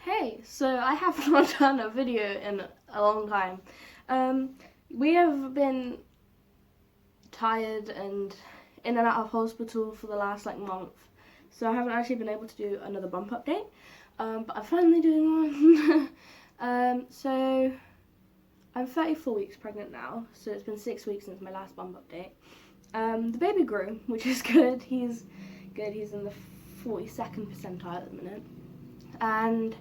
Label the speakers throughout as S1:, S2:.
S1: Hey, so I have not done a video in a long time. We have been tired and in and out of hospital for the last month, so I haven't actually been able to do another bump update. But I'm finally doing one. So I'm 34 weeks pregnant now, so it's been 6 weeks since my last bump update. The baby grew, which is good. He's good. He's in the 42nd percentile at the minute, and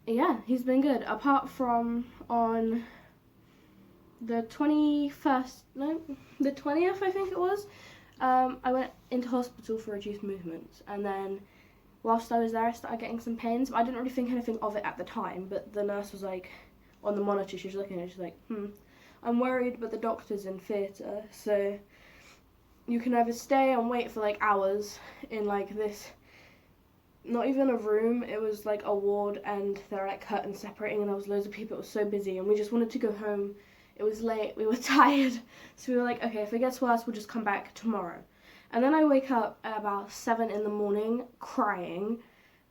S1: yeah, he's been good. Apart from on the 21st, no, the 20th, I think it was, I went into hospital for reduced movements. And then whilst I was there, I started getting some pains. I didn't really think anything of it at the time, but the nurse was like, on the monitor, she was looking at it, she's like, I'm worried, but the doctor's in theatre, so you can either stay and wait for hours in this, not even a room, it was a ward, and there were curtains separating, and there was loads of people. It was so busy, and we just wanted to go home. It was late, we were tired, so we were like, okay, if it gets worse, we'll just come back tomorrow. And then I wake up at about 7 in the morning crying,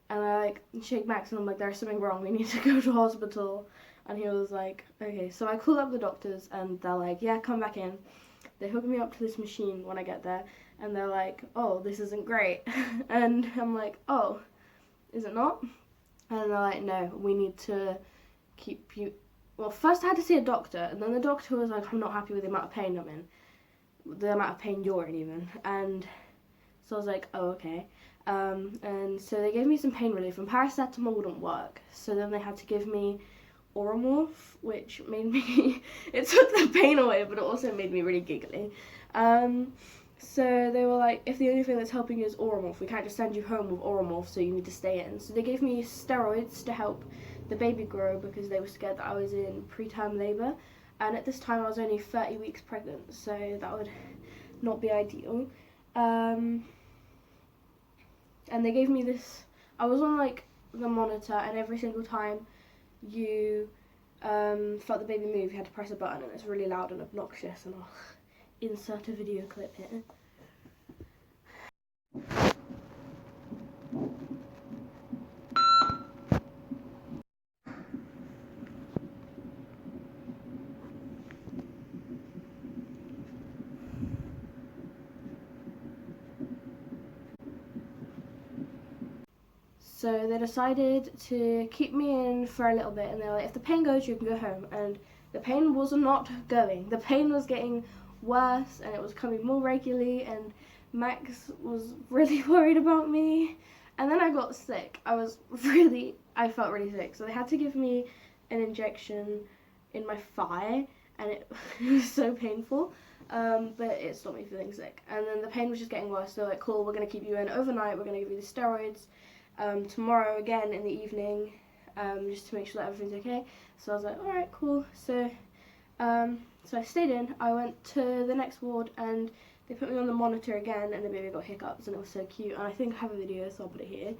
S1: and I shake Max, and I'm like, there's something wrong, we need to go to hospital. And he was like, okay. So I call up the doctors, and they're like, yeah, come back in. They hook me up to this machine when I get there, and they're like, oh, this isn't great. And I'm like, oh, is it not? And they're like, no, we need to keep you. Well, first I had to see a doctor, and then the doctor was like, I'm not happy with the amount of pain I'm in, the amount of pain you're in even. And so I was like, oh, okay. And so they gave me some pain relief, and paracetamol wouldn't work, so then they had to give me Oromorph, which made me, it took the pain away, but it also made me really giggly. So they were like, if the only thing that's helping you is Oromorph, we can't just send you home with Oromorph, so you need to stay in. So they gave me steroids to help the baby grow, because they were scared that I was in preterm labour. And at this time I was only 30 weeks pregnant, so that would not be ideal. And they gave me this, I was on the monitor, and every single time you felt the baby move, you had to press a button, and it's really loud and obnoxious, and I'll insert a video clip here. So they decided to keep me in for a little bit, and they were like, if the pain goes, you can go home. And the pain was not going. The pain was getting worse, and it was coming more regularly, and Max was really worried about me. And then I got sick. I felt really sick. So they had to give me an injection in my thigh, and it was so painful. But it stopped me feeling sick. And then the pain was just getting worse. So cool, we're going to keep you in overnight. We're going to give you the steroids. Tomorrow again in the evening, just to make sure that everything's okay. So I was like, alright, cool. So I stayed in. I went to the next ward, and they put me on the monitor again, and the baby got hiccups, and it was so cute. And I think I have a video, so I'll put it here.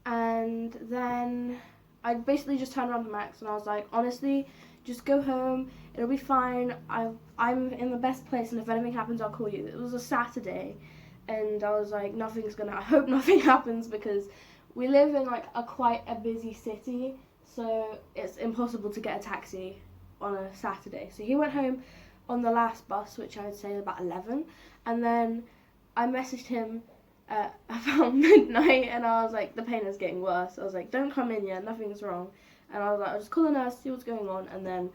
S1: And then I basically just turned around to Max, and I was like, honestly, just go home, it'll be fine. I'm in the best place, and if anything happens, I'll call you. It was a Saturday, and I was like, I hope nothing happens, because we live in quite a busy city, so it's impossible to get a taxi on a Saturday. So he went home on the last bus, which I would say about 11, and then I messaged him about midnight, and I was like, the pain is getting worse. I was like, don't come in yet, nothing's wrong. And I was like, I'll just call the nurse, see what's going on, and then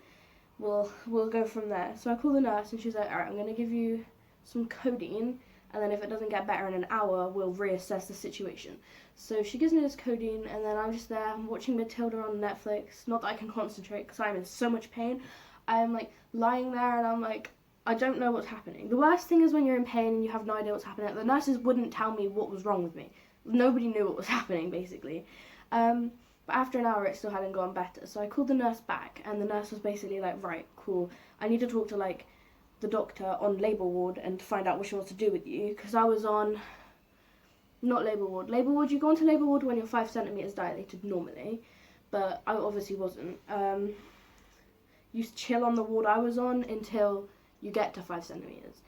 S1: we'll go from there. So I called the nurse, and she's like, alright, I'm going to give you some codeine, and then if it doesn't get better in an hour, we'll reassess the situation. So she gives me this codeine, and then I'm just there, I'm watching Matilda on Netflix. Not that I can concentrate, because I'm in so much pain. I'm lying there, and I'm like, I don't know what's happening. The worst thing is when you're in pain and you have no idea what's happening. The nurses wouldn't tell me what was wrong with me. Nobody knew what was happening, basically. But after an hour, it still hadn't gone better. So I called the nurse back, and the nurse was basically like, right, cool. I need to talk to, the doctor on labour ward and find out what she wants to do with you. Because I was on not labour ward. Labour ward, you go into labour ward when you're 5 centimetres dilated normally, but I obviously wasn't. You chill on the ward I was on until you get to 5 centimetres.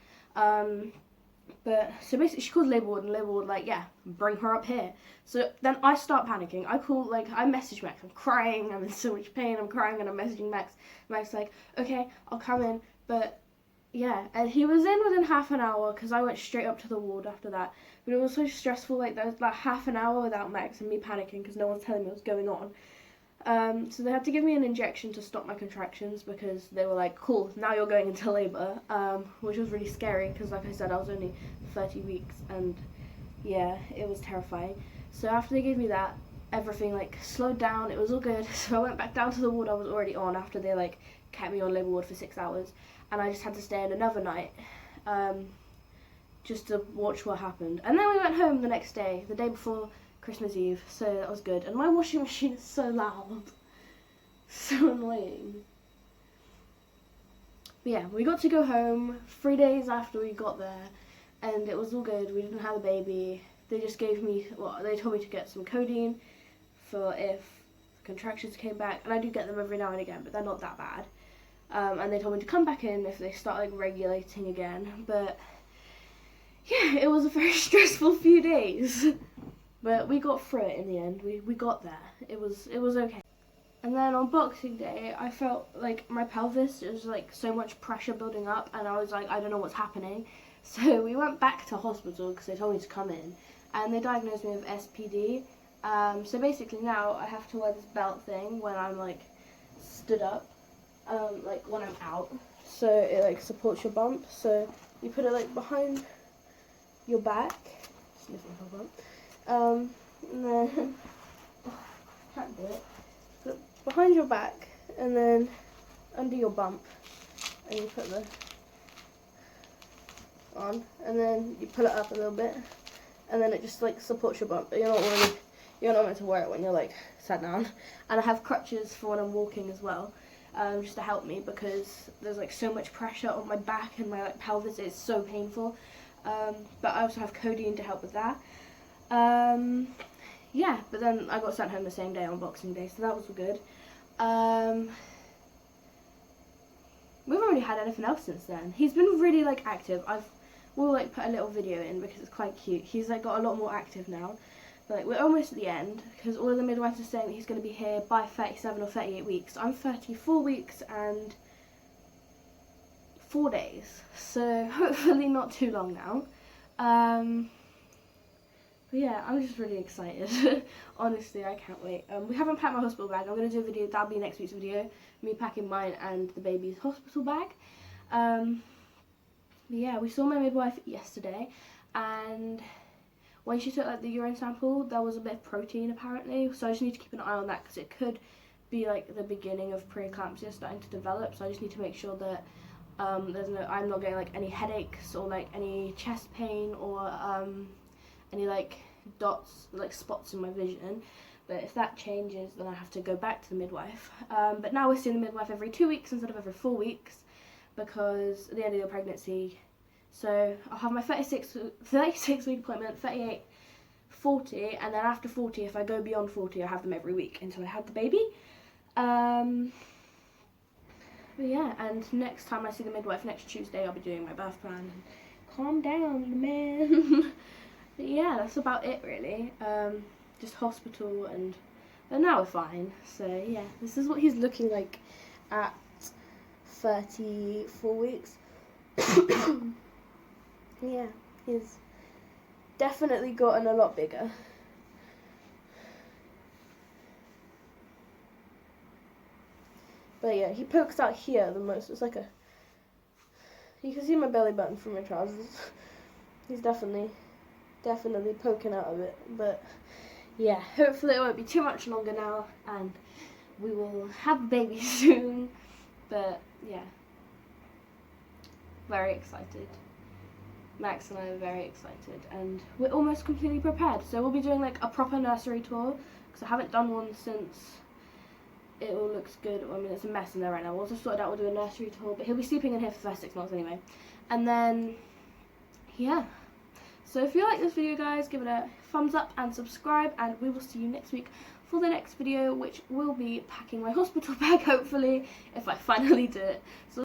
S1: But so basically she calls labour ward, and labour ward like, yeah, bring her up here. So then I start panicking. I message Max. I'm crying. I'm in so much pain. I'm crying, and I'm messaging Max. Max like, okay, I'll come in. But yeah, and he was in within half an hour because I went straight up to the ward after that. But it was so stressful. Like there was like half an hour without Max and me panicking because no one's telling me what's going on. So they had to give me an injection to stop my contractions because they were like, cool, now you're going into labour, which was really scary because, like I said, I was only 30 weeks, and yeah, it was terrifying. So after they gave me that, everything like slowed down. It was all good. So I went back down to the ward I was already on after they like kept me on labour ward for 6 hours, and I just had to stay in another night just to watch what happened. And then we went home the next day, the day before Christmas Eve, so that was good. And my washing machine is so loud. So annoying. But yeah, we got to go home 3 days after we got there, and it was all good. We didn't have a baby. They just gave me, well, they told me to get some codeine for if contractions came back, and I do get them every now and again, but they're not that bad. And they told me to come back in if they start like regulating again. But yeah, it was a very stressful few days. But we got through it in the end. We got there. It was okay. And then on Boxing Day, I felt like my pelvis, there was like so much pressure building up, and I was like, I don't know what's happening. So we went back to hospital because they told me to come in, and they diagnosed me with SPD. So basically now I have to wear this belt thing when I'm like stood up, like when I'm out. So it like supports your bump. So you put it like behind your back. And then, can't do it. Put it behind your back, and then under your bump, and you put the on, and then you pull it up a little bit, and then it just like supports your bump. But you're not meant to wear it when you're like sat down. And I have crutches for when I'm walking as well, just to help me because there's like so much pressure on my back and my like pelvis. It's so painful. But I also have codeine to help with that. Yeah, but then I got sent home the same day on Boxing Day, so that was good. We haven't really had anything else since then. He's been really like active. We'll like put a little video in because it's quite cute. He's like got a lot more active now. But like, we're almost at the end because all of the midwives are saying that he's going to be here by 37 or 38 weeks. I'm 34 weeks and 4 days, so hopefully not too long now. But yeah, I'm just really excited. Honestly, I can't wait. We haven't packed my hospital bag. I'm going to do a video, that'll be next week's video, me packing mine and the baby's hospital bag. But yeah, we saw my midwife yesterday, and when she took like the urine sample, there was a bit of protein apparently, so I just need to keep an eye on that because it could be like the beginning of preeclampsia starting to develop, so I just need to make sure that I'm not getting like any headaches or like any chest pain or any like dots, like spots in my vision. But if that changes, then I have to go back to the midwife. But now we're seeing the midwife every 2 weeks instead of every 4 weeks because at the end of the pregnancy. So I'll have my 36 week appointment, 38, 40, and then after 40, if I go beyond 40, I have them every week until I have the baby. But yeah, and next time I see the midwife, next Tuesday, I'll be doing my birth plan. Calm down, man. But yeah, that's about it really. Just hospital, but now we're fine. So yeah, this is what he's looking like at 34 weeks. Yeah, he's definitely gotten a lot bigger. But yeah, he pokes out here the most. It's like you can see my belly button from my trousers. He's definitely poking out of it. But yeah, hopefully it won't be too much longer now, and we will have a baby soon. But yeah, very excited. Max and I are very excited, and we're almost completely prepared. So we'll be doing like a proper nursery tour because I haven't done one since it all looks good. I mean, it's a mess in there right now. We'll just sort it out. We'll do a nursery tour, but he'll be sleeping in here for the first 6 months anyway. And then, yeah. So if you like this video, guys, give it a thumbs up and subscribe, and we will see you next week for the next video, which will be packing my hospital bag, hopefully, if I finally do it. So